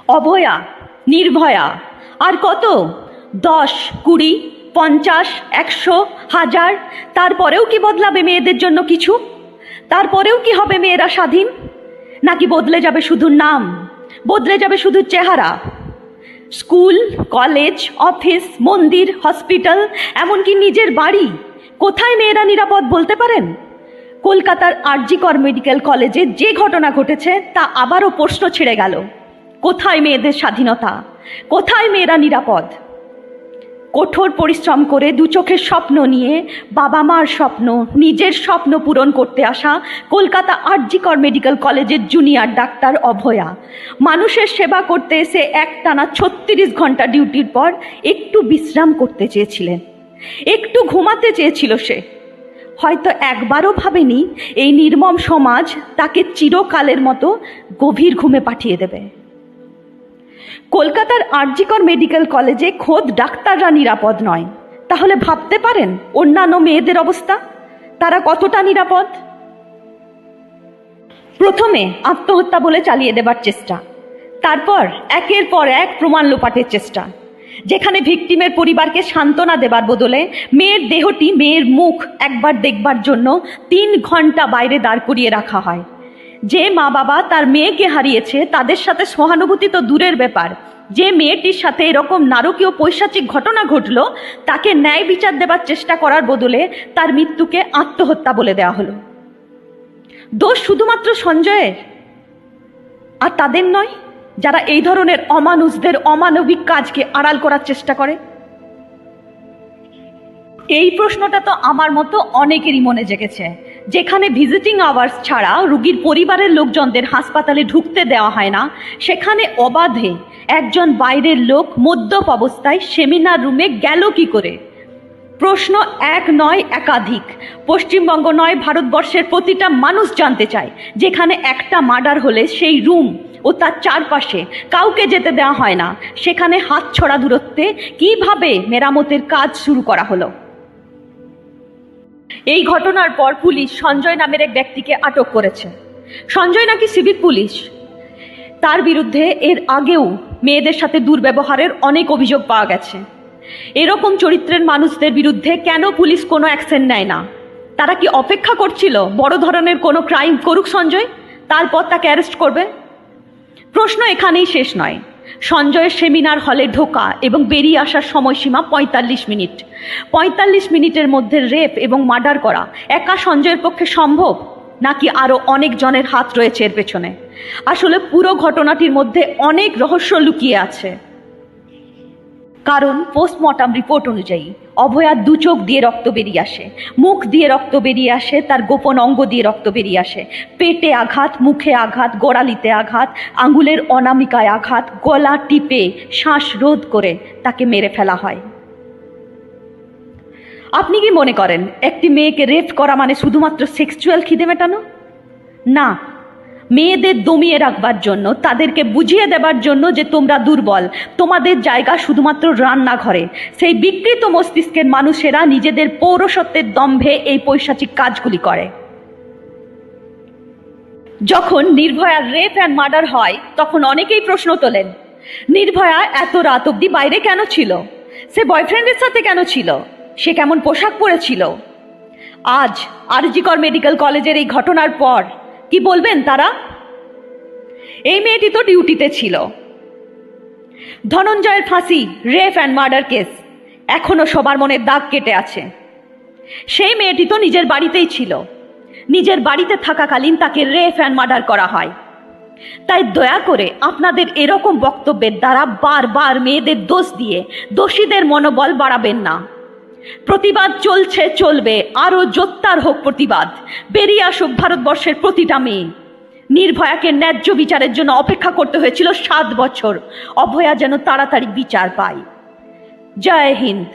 অভয়া, নির্ভয়া, আর কত 10, 20, 50, 100, 1000, তারপরেও কি বদলাবে মেয়েদের জন্য কিছু? তারপরেও কি হবে মেয়েরা স্বাধীন? নাকি বদলে যাবে শুধু নাম, বদলে যাবে শুধু চেহারা? স্কুল, কলেজ, অফিস, মন্দির, হসপিটাল, এমনকি নিজের বাড়ি, কোথায় মেয়েরা নিরাপদ বলতে পারেন? কলকাতার আর.জি. কর মেডিকেল কলেজে যে ঘটনা ঘটেছে তা আবারও প্রশ্ন ছেড়ে গেল। কোথায় মেয়েদের স্বাধীনতা? কোথায় মেয়েরা নিরাপদ? কঠোর পরিশ্রম করে দু চোখের স্বপ্ন নিয়ে, বাবা মার স্বপ্ন, নিজের স্বপ্ন পূরণ করতে আসা কলকাতা আর.জি. কর মেডিকেল কলেজের জুনিয়র ডাক্তার অভয়া মানুষের সেবা করতে এসে একটানা 36 ঘন্টা ডিউটির পর একটু বিশ্রাম করতে চেয়েছিলেন, একটু ঘুমাতে চেয়েছিল সে। হয়তো একবারও ভাবেনি এই নির্মম সমাজ তাকে চিরকালের মতো গভীর ঘুমে পাঠিয়ে দেবে। কলকাতার আর.জি. কর মেডিকেল কলেজে খোদ ডাক্তাররা নিরাপদ নয়, তাহলে ভাবতে পারেন অন্যান্য মেয়েদের অবস্থা, তারা কতটা নিরাপদ? প্রথমে আত্মহত্যা বলে চালিয়ে দেবার চেষ্টা, তারপর একের পর এক প্রমাণ লোপাটের চেষ্টা, যেখানে ভিকটিমের পরিবারকে সান্ত্বনা দেবার বদলে মেয়ের দেহটি, মেয়ের মুখ একবার দেখবার জন্য 3 ঘন্টা বাইরে দাঁড় করিয়ে রাখা হয়। যে মা বাবা তার মেয়েকে হারিয়েছে তাদের সাথে সহানুভূতি তো দূরের ব্যাপার, যে মেয়েটির সাথে এরকম নারকীয় পৈশাচিক ঘটনা ঘটল তাকে ন্যায় বিচার দেবার চেষ্টা করার বদলে তার মৃত্যুকে আত্মহত্যা বলে দেওয়া হলো। দোষ শুধুমাত্র সঞ্জয়ের, আর তাদের নয় যারা এই ধরনের অমানুষদের অমানবিক কাজকে আড়াল করার চেষ্টা করে? এই প্রশ্নটা তো আমার মতো অনেকেরই মনে জেগেছে। যেখানে ভিজিটিং আওয়ার্স ছাড়া রোগীর পরিবারের লোকজনদের হাসপাতালে ঢুকতে দেওয়া হয় না, সেখানে অবাধে একজন বাইরের লোক মদ্যপ অবস্থায় সেমিনার রুমে গেল কি করে? প্রশ্ন এক নয়, একাধিক। পশ্চিমবঙ্গ নয়, ভারতবর্ষের প্রতিটা মানুষ জানতে চায়, যেখানে একটা মার্ডার হলে সেই রুম ও তার চারপাশে কাউকে যেতে দেওয়া হয় না, সেখানে হাতছড়া দূরত্বে কিভাবে মেরামতের কাজ শুরু করা হলো? এই ঘটনার পর পুলিশ সঞ্জয় নামের এক ব্যক্তিকে আটক করেছে। সঞ্জয় নাকি সিভিক পুলিশ, তার বিরুদ্ধে এর আগেও মেয়েদের সাথে দুর্ব্যবহারের অনেক অভিযোগ পাওয়া গেছে। এরকম চরিত্রের মানুষদের বিরুদ্ধে কেন পুলিশ কোনো অ্যাকশন নেয় না? তারা কি অপেক্ষা করছিল বড় ধরনের কোনো ক্রাইম করুক সঞ্জয়, তারপর তাকে অ্যারেস্ট করবে? প্রশ্ন এখানেই শেষ নয়। সঞ্জয়ের সেমিনার হলে ঢোকা এবং বেরিয়ে আসার সময়সীমা 45 মিনিট। 45 মিনিটের মধ্যে রেপ এবং মার্ডার করা একা সঞ্জয়ের পক্ষে সম্ভব, নাকি আরও অনেক জনের হাত রয়েছে এর পেছনে? আসলে পুরো ঘটনাটির মধ্যে অনেক রহস্য লুকিয়ে আছে। কারণ পোস্টমর্টম রিপোর্ট অনুযায়ী অভয়ার 2 চোখ দিয়ে রক্ত বেরিয়ে আসে, মুখ দিয়ে রক্ত বেরিয়ে আসে, তার গোপন অঙ্গ দিয়ে রক্ত বেরিয়ে আসে, পেটে আঘাত, মুখে আঘাত, গোড়ালিতে আঘাত, আঙ্গুলের অনামিকায় আঘাত, গলা টিপে শ্বাস রোধ করে তাকে মেরে ফেলা হয়। আপনি কি মনে করেন একটি মেয়েকে রেপ করা মানে শুধুমাত্র সেক্সুয়াল খিদে মেটানো? না, মেয়েদের দমিয়ে রাখবার জন্য, তাদেরকে বুঝিয়ে দেবার জন্য যে তোমরা দুর্বল, তোমাদের জায়গা শুধুমাত্র রান্নাঘরে, সেই বিকৃত মস্তিষ্কের মানুষেরা নিজেদের পৌরসত্বের দম্ভে এই পৈশাচিক কাজগুলি করে। যখন নির্ভয়ার রেপ অ্যান্ড মার্ডার হয় তখন অনেকেই প্রশ্ন তোলেন, নির্ভয়া এত রাত অবধি বাইরে কেন ছিল? সে বয়ফ্রেন্ডের সাথে কেন ছিল? সে কেমন পোশাক পরেছিল? আজ আর.জি. কর মেডিকেল কলেজের এই ঘটনার পর কি বলবেন তারা? এই মেয়েটি তো ডিউটিতে ছিল। ধনঞ্জয়ের ফাঁসি, রেপ অ্যান্ড মার্ডার কেস এখনো সবার মনে দাগ কেটে আছে। সেই মেয়েটি তো নিজের বাড়িতেই ছিল, নিজের বাড়িতে থাকাকালীন তাকে রেপ অ্যান্ড মার্ডার করা হয়। তাই দয়া করে আপনাদের এরকম বক্তব্যের দ্বারা বারবার মেয়েদের দোষ দিয়ে দোষীদের মনোবল বাড়াবেন না। প্রতিবাদ চলছে, চলবে, আরও জোরদার হোক প্রতিবাদ। বেরিয়ে আসুক ভারতবর্ষের প্রতিটা মেয়ে। নির্ভয়াকে ন্যায্য বিচারের জন্য অপেক্ষা করতে হয়েছিল 7 বছর। অভয়া যেন তাড়াতাড়ি বিচার পায়। জয় হিন্দ।